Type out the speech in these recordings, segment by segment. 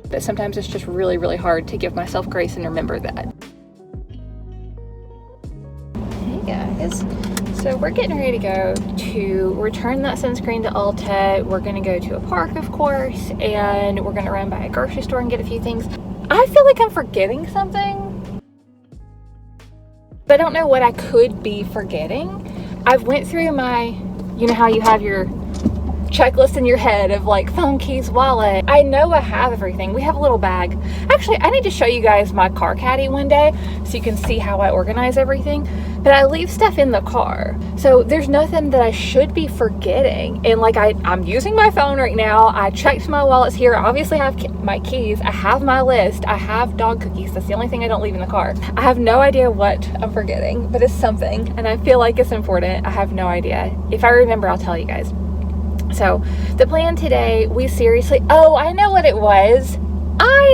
But sometimes it's just really, really hard to give myself grace and remember that. Hey guys. So we're getting ready to go to return that sunscreen to Ulta. We're gonna go to a park, of course, and we're gonna run by a grocery store and get a few things. I feel like I'm forgetting something, but I don't know what I could be forgetting. I've went through my, you know how you have your checklist in your head of like phone, keys, wallet. I know I have everything. We have a little bag. Actually, I need to show you guys my car caddy one day so you can see how I organize everything. But I leave stuff in the car. So there's nothing that I should be forgetting. And like I'm using my phone right now. I checked my wallets here. I obviously have my keys. I have my list. I have dog cookies. That's the only thing I don't leave in the car. I have no idea what I'm forgetting, but it's something. And I feel like it's important. I have no idea. If I remember, I'll tell you guys. So the plan today, oh, I know what it was. I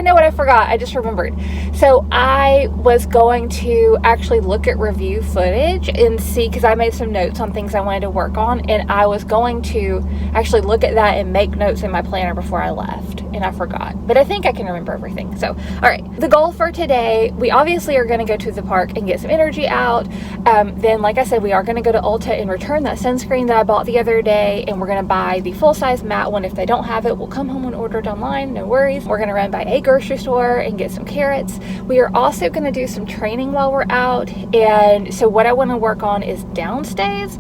know what I forgot. I just remembered. So I was going to actually look at review footage and see, because I made some notes on things I wanted to work on, and I was going to actually look at that and make notes in my planner before I left, and I forgot. But I think I can remember everything. So, all right. The goal for today, we obviously are going to go to the park and get some energy out. Then, like I said, we are going to go to Ulta and return that sunscreen that I bought the other day, and we're going to buy the full-size matte one. If they don't have it, we'll come home and order it online. No worries. We're going to run by a grocery store and get some carrots. We are also going to do some training while we're out. And so what I want to work on is downstays,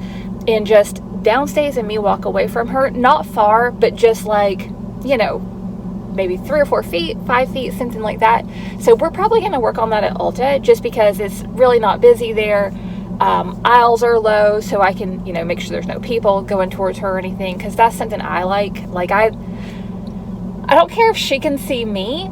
and just downstays and me walk away from her. Not far, but just like, you know, maybe 3 or 4 feet, 5 feet, something like that. So we're probably going to work on that at Ulta just because it's really not busy there. Aisles are low, so I can, you know, make sure there's no people going towards her or anything, because that's something I like. Like I don't care if she can see me.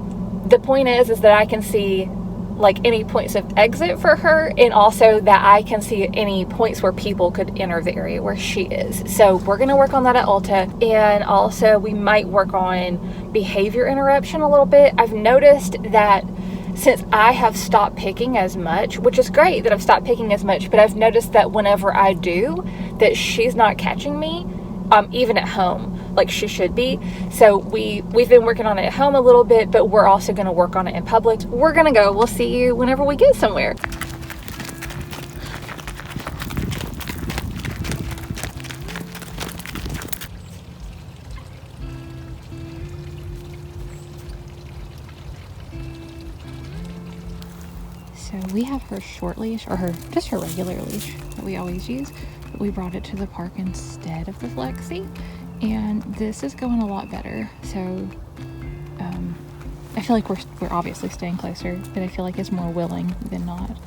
The point is that I can see like any points of exit for her, and also that I can see any points where people could enter the area where she is. So we're going to work on that at Ulta, and also we might work on behavior interruption a little bit. I've noticed that since I have stopped picking as much, which is great that I've stopped picking as much, but I've noticed that whenever I do, that she's not catching me, even at home, like she should be. So we've been working on it at home a little bit, but we're also going to work on it in public. We're going to go. We'll see you whenever we get somewhere. So we have her short leash, or just her regular leash that we always use, but we brought it to the park instead of the flexi, and this is going a lot better. So I feel like we're obviously staying closer, but I feel like it's more willing than not.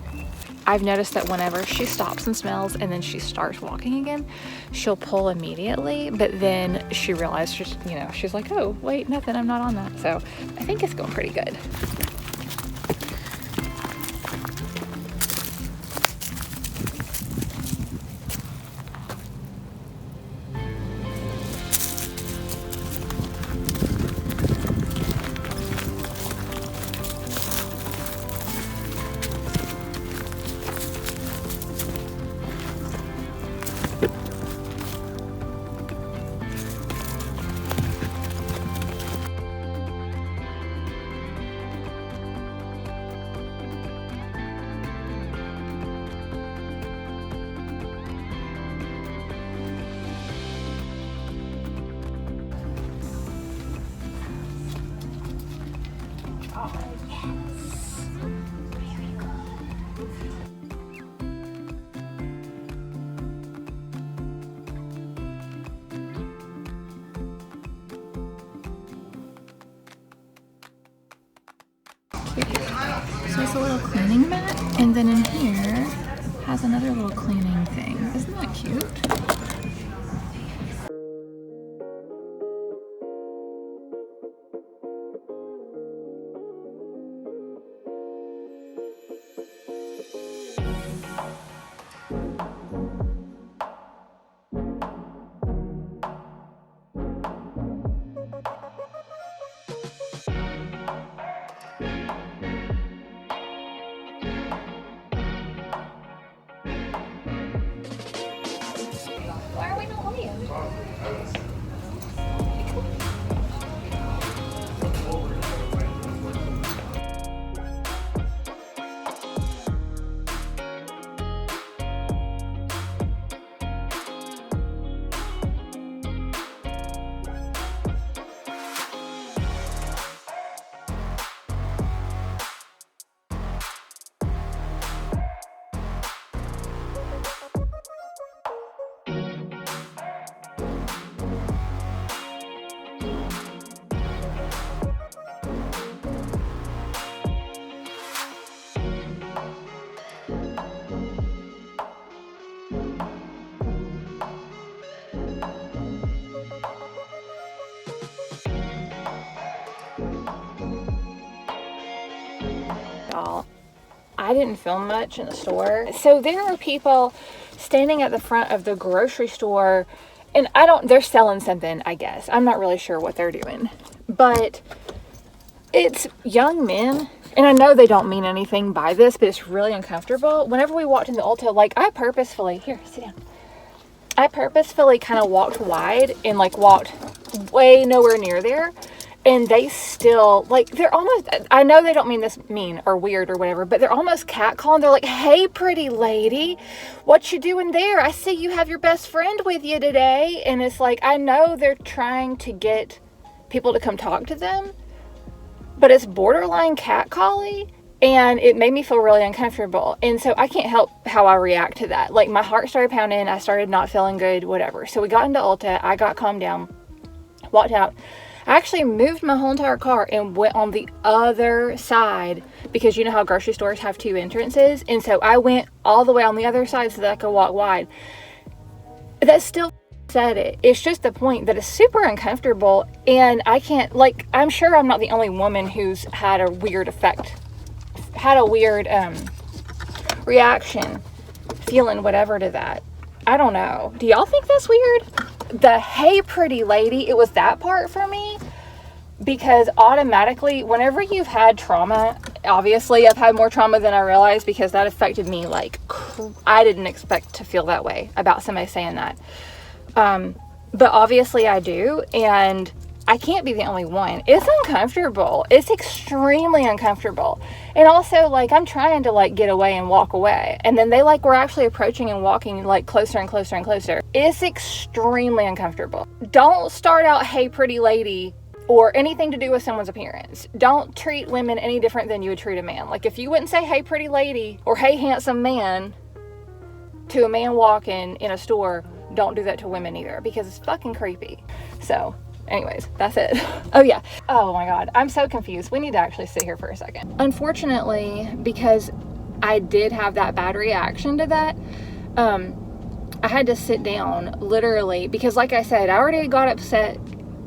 I've noticed that whenever she stops and smells and then she starts walking again, she'll pull immediately, but then she realizes, you know, she's like, oh wait, nothing, I'm not on that. So I think it's going pretty good. So it's a little cleaning mat, and then in here has another little cleaning thing. Isn't that cute? y'all. I didn't film much in the store. So there are people standing at the front of the grocery store, and they're selling something, I guess. I'm not really sure what they're doing. But it's young men, and I know they don't mean anything by this, but it's really uncomfortable. Whenever we walked in the Ulta, like, I purposefully kind of walked wide and like walked way nowhere near there. And they still, like, they're almost, I know they don't mean this mean or weird or whatever, but they're almost catcalling. They're like, hey, pretty lady, what you doing there? I see you have your best friend with you today. And it's like, I know they're trying to get people to come talk to them, but it's borderline catcalling, and it made me feel really uncomfortable. And so I can't help how I react to that. Like, my heart started pounding. I started not feeling good, whatever. So we got into Ulta. I got calmed down, walked out. I actually moved my whole entire car and went on the other side, because you know how grocery stores have two entrances. And so I went all the way on the other side so that I could walk wide. That still said it. It's just the point that it's super uncomfortable, and I can't, like, I'm sure I'm not the only woman who's had a weird reaction, feeling whatever to that. I don't know. Do y'all think that's weird? The hey pretty lady, it was that part for me, because automatically whenever you've had trauma, obviously I've had more trauma than I realized, because that affected me like I didn't expect to feel that way about somebody saying that, but obviously I do, and I can't be the only one. It's uncomfortable. It's extremely uncomfortable. And also, like, I'm trying to, like, get away and walk away. And then they, like, were actually approaching and walking, like, closer and closer and closer. It's extremely uncomfortable. Don't start out, hey, pretty lady, or anything to do with someone's appearance. Don't treat women any different than you would treat a man. Like, if you wouldn't say, hey, pretty lady, or hey, handsome man, to a man walking in a store, don't do that to women either, because it's fucking creepy. So anyways, that's it. Oh yeah. Oh my God. I'm so confused. We need to actually sit here for a second. Unfortunately, because I did have that bad reaction to that, I had to sit down literally, because like I said, I already got upset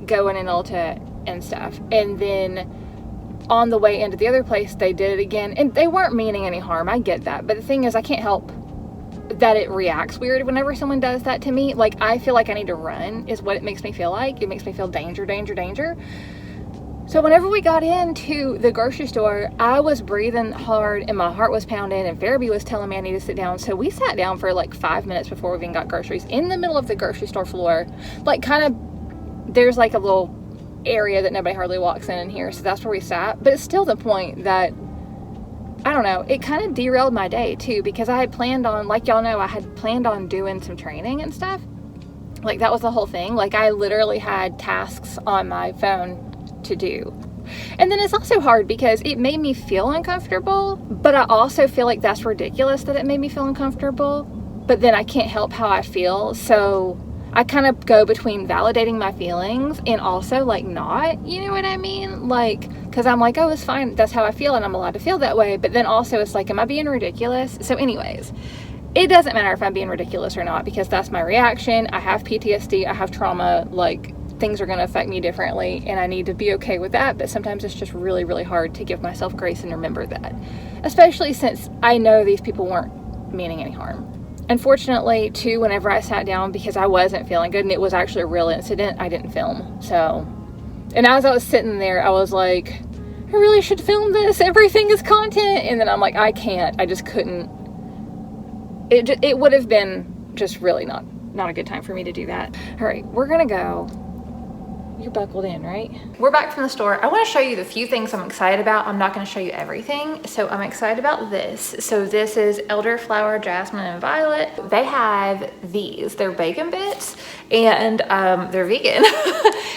going in Ulta and stuff. And then on the way into the other place, they did it again, and they weren't meaning any harm. I get that. But the thing is, I can't help that it reacts weird whenever someone does that to me. Like, I feel like I need to run is what it makes me feel like. It makes me feel danger, danger, danger. So whenever we got into the grocery store, I was breathing hard and my heart was pounding, and Farabee was telling me I need to sit down. So we sat down for like 5 minutes before we even got groceries in the middle of the grocery store floor. Like, kind of, there's like a little area that nobody hardly walks in here. So that's where we sat. But it's still the point that, I don't know, it kind of derailed my day too, because I had planned on, like y'all know, I had planned on doing some training and stuff. Like, that was the whole thing. Like, I literally had tasks on my phone to do. And then it's also hard because it made me feel uncomfortable, but I also feel like that's ridiculous that it made me feel uncomfortable. But then I can't help how I feel, so I kind of go between validating my feelings and also like not, you know what I mean? Like, because I'm like, oh, it's fine, that's how I feel and I'm allowed to feel that way. But then also it's like, am I being ridiculous? So anyways, it doesn't matter if I'm being ridiculous or not, because that's my reaction. I have PTSD, I have trauma, like, things are going to affect me differently, and I need to be okay with that. But sometimes it's just really, really hard to give myself grace and remember that, especially since I know these people weren't meaning any harm. Unfortunately, too, whenever I sat down, because I wasn't feeling good and it was actually a real incident, I didn't film. So, and as I was sitting there, I was like, I really should film this. Everything is content. And then I'm like, I can't. I just couldn't. It would have been just really not a good time for me to do that. All right, we're gonna go. You're buckled in, right? We're back from the store. I want to show you the few things I'm excited about. I'm not going to show you everything. So I'm excited about this. So this is elderflower, jasmine, and violet. They have these. They're bacon bits, and they're vegan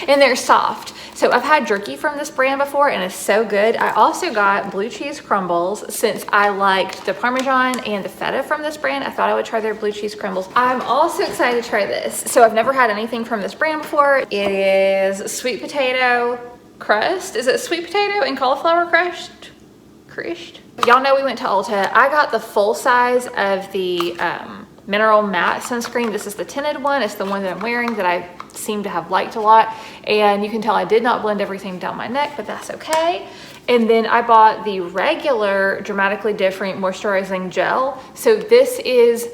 and they're soft. So I've had jerky from this brand before and it's so good. I also got blue cheese crumbles since I liked the Parmesan and the feta from this brand. I thought I would try their blue cheese crumbles. I'm also excited to try this. So I've never had anything from this brand before. It is sweet potato crust. Is it sweet potato and cauliflower crushed? Y'all know we went to Ulta. I got the full size of the Mineral Matte sunscreen. This is the tinted one. It's the one that I'm wearing that I seem to have liked a lot. And you can tell I did not blend everything down my neck, but that's okay. And then I bought the regular Dramatically Different Moisturizing Gel. So this is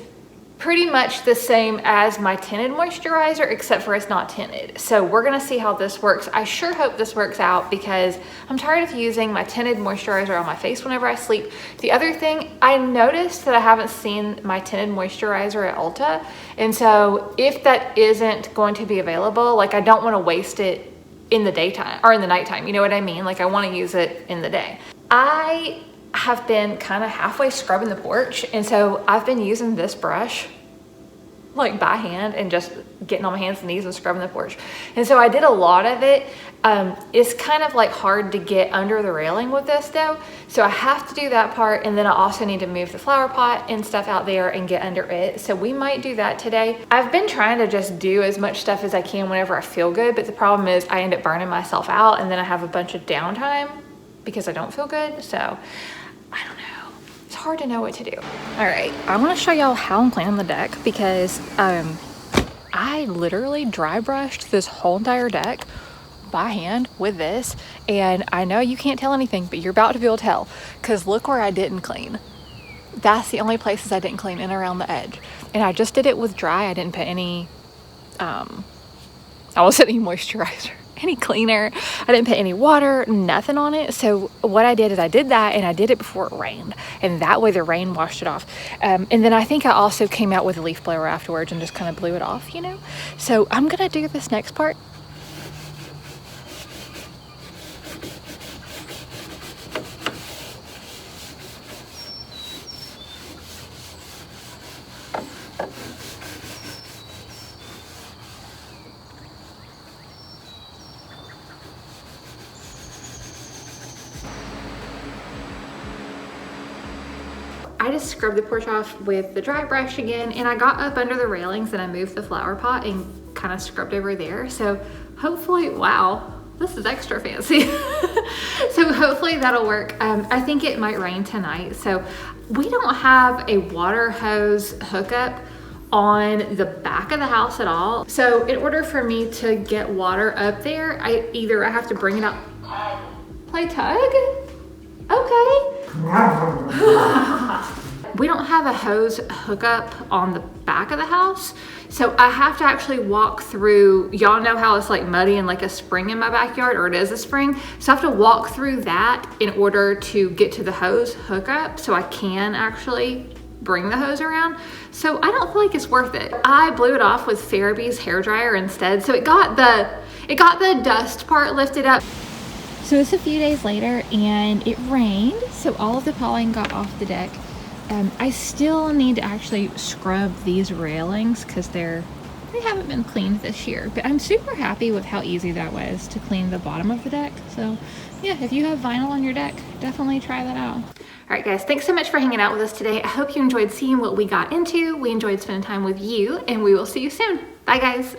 pretty much the same as my tinted moisturizer, except for it's not tinted. So we're gonna see how this works. I sure hope this works out because I'm tired of using my tinted moisturizer on my face whenever I sleep. The other thing, I noticed that I haven't seen my tinted moisturizer at Ulta. And so if that isn't going to be available, like I don't wanna waste it in the daytime or in the nighttime, you know what I mean? Like I wanna use it in the day. I have been kind of halfway scrubbing the porch, and so I've been using this brush like by hand and just getting on my hands and knees and scrubbing the porch. And so I did a lot of it. It's kind of like hard to get under the railing with this though, so I have to do that part, and then I also need to move the flower pot and stuff out there and get under it. So we might do that today. I've been trying to just do as much stuff as I can whenever I feel good, but the problem is I end up burning myself out, and then I have a bunch of downtime because I don't feel good. So I don't know. It's hard to know what to do. All right, I want to show y'all how I'm cleaning the deck because I literally dry brushed this whole entire deck by hand with this, and I know you can't tell anything, but you're about to be able to tell because look where I didn't clean. That's the only places I didn't clean, in around the edge. And I just did it with dry. I didn't put any I wasn't any moisturizer, any cleaner. I didn't put any water, nothing on it. So what I did is I did that, and I did it before it rained, and that way the rain washed it off. And then I think I also came out with a leaf blower afterwards and just kind of blew it off, you know? So I'm gonna do this next part. I just scrubbed the porch off with the dry brush again, and I got up under the railings and I moved the flower pot and kind of scrubbed over there. So hopefully, wow, this is extra fancy. So hopefully that'll work. I think it might rain tonight. So we don't have a water hose hookup on the back of the house at all. So in order for me to get water up there, I have to bring it up. Play tug? Okay. We don't have a hose hookup on the back of the house, so I have to actually walk through. Y'all know how it's like muddy and like a spring in my backyard, or it is a spring, so I have to walk through that in order to get to the hose hookup so I can actually bring the hose around. So I don't feel like it's worth it. I blew it off with Farabee's hairdryer instead, so it got the dust part lifted up. So it's a few days later and it rained, so all of the pollen got off the deck. I still need to actually scrub these railings because they haven't been cleaned this year, but I'm super happy with how easy that was to clean the bottom of the deck. So yeah, if you have vinyl on your deck, definitely try that out. All right guys, thanks so much for hanging out with us today. I hope you enjoyed seeing what we got into. We enjoyed spending time with you, and we will see you soon. Bye guys.